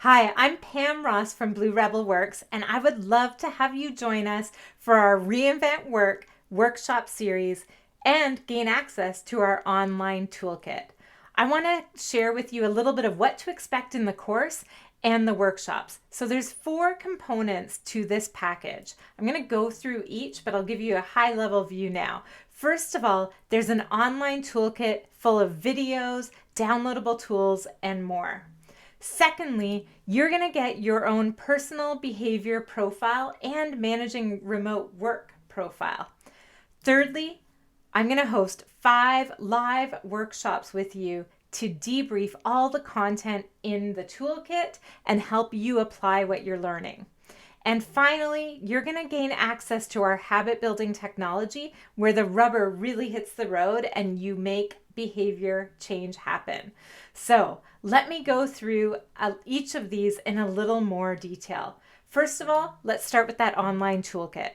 Hi, I'm Pam Ross from Blue Rebel Works, and I would love to have you join us for our Reinvent Work workshop series and gain access to our online toolkit. I want to share with you a little bit of what to expect in the course and the workshops. So there's 4 components to this package. I'm going to go through each, but I'll give you a high-level view now. First of all, there's an online toolkit full of videos, downloadable tools, and more. Secondly, you're going to get your own personal behavior profile and managing remote work profile. Thirdly, I'm going to host 5 live workshops with you to debrief all the content in the toolkit and help you apply what you're learning. And finally, you're going to gain access to our habit building technology where the rubber really hits the road and you make behavior change happen. So let me go through each of these in a little more detail. First of all, let's start with that online toolkit.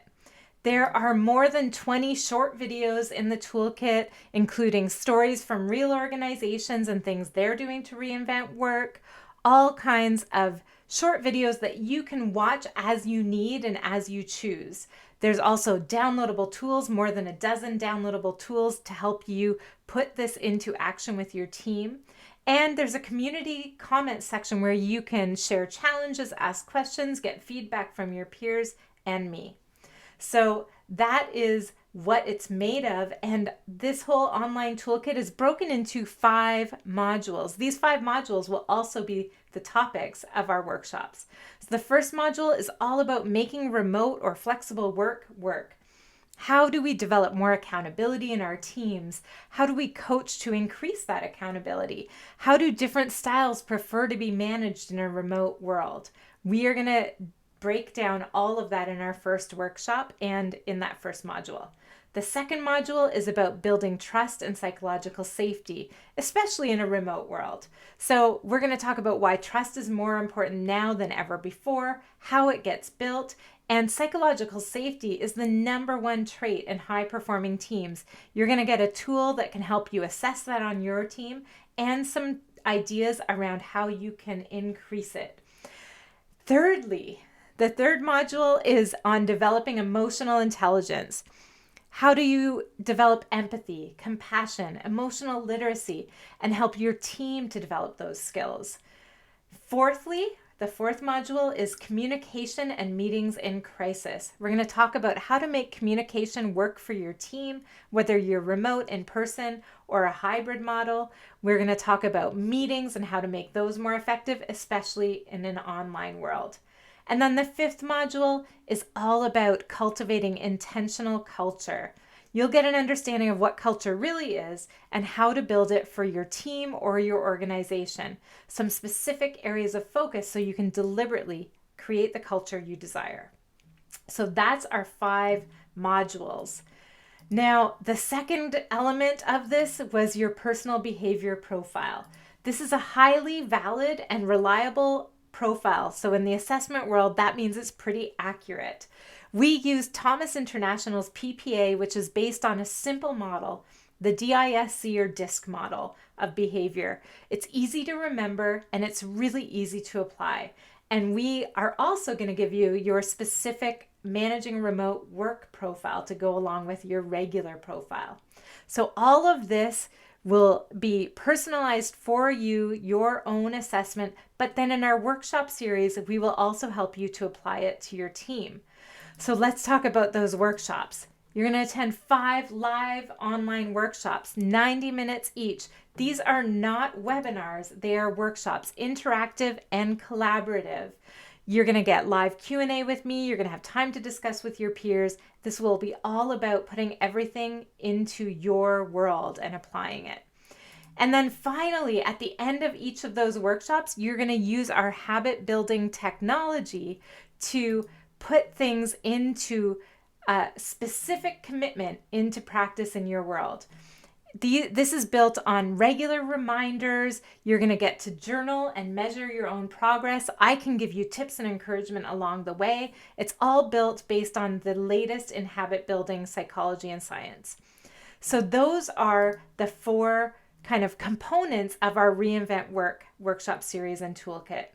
There are more than 20 short videos in the toolkit, including stories from real organizations and things they're doing to reinvent work, all kinds of short videos that you can watch as you need and as you choose. There's also downloadable tools, more than a dozen downloadable tools to help you put this into action with your team. And there's a community comment section where you can share challenges, ask questions, get feedback from your peers and me. So that is what it's made of. And this whole online toolkit is broken into 5 modules. These 5 modules will also be the topics of our workshops. So the first module is all about making remote or flexible work work. How do we develop more accountability in our teams? How do we coach to increase that accountability? How do different styles prefer to be managed in a remote world? We are going to break down all of that in our first workshop and in that first module. The second module is about building trust and psychological safety, especially in a remote world. So we're going to talk about why trust is more important now than ever before, how it gets built, and psychological safety is the #1 trait in high-performing teams. You're going to get a tool that can help you assess that on your team and some ideas around how you can increase it. Thirdly, the third module is on developing emotional intelligence. How do you develop empathy, compassion, emotional literacy, and help your team to develop those skills? Fourthly, the 4th module is communication and meetings in crisis. We're going to talk about how to make communication work for your team, whether you're remote, in person, or a hybrid model. We're going to talk about meetings and how to make those more effective, especially in an online world. And then the 5th module is all about cultivating intentional culture. You'll get an understanding of what culture really is and how to build it for your team or your organization. Some specific areas of focus so you can deliberately create the culture you desire. So that's our 5 modules. Now, the second element of this was your personal behavior profile. This is a highly valid and reliable profile. So in the assessment world, that means it's pretty accurate. We use Thomas International's PPA, which is based on a simple model, the DISC or DISC model of behavior. It's easy to remember and it's really easy to apply. And we are also going to give you your specific managing remote work profile to go along with your regular profile. So all of this will be personalized for you, your own assessment, but then in our workshop series, we will also help you to apply it to your team. So let's talk about those workshops. You're going to attend 5 live online workshops, 90 minutes each. These are not webinars, they are workshops, interactive and collaborative. You're going to get live Q&A with me. You're going to have time to discuss with your peers. This will be all about putting everything into your world and applying it. And then finally, at the end of each of those workshops, you're going to use our habit building technology to put things into a specific commitment into practice in your world. This is built on regular reminders. You're going to get to journal and measure your own progress. I can give you tips and encouragement along the way. It's all built based on the latest in habit building psychology and science. So those are the 4 kind of components of our Reinvent Work workshop series and toolkit.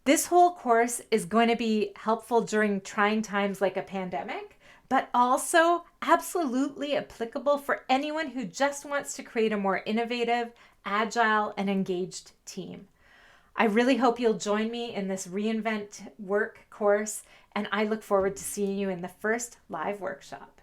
This whole course is going to be helpful during trying times like a pandemic, but also absolutely applicable for anyone who just wants to create a more innovative, agile, and engaged team. I really hope you'll join me in this Reinvent Work course, and I look forward to seeing you in the first live workshop.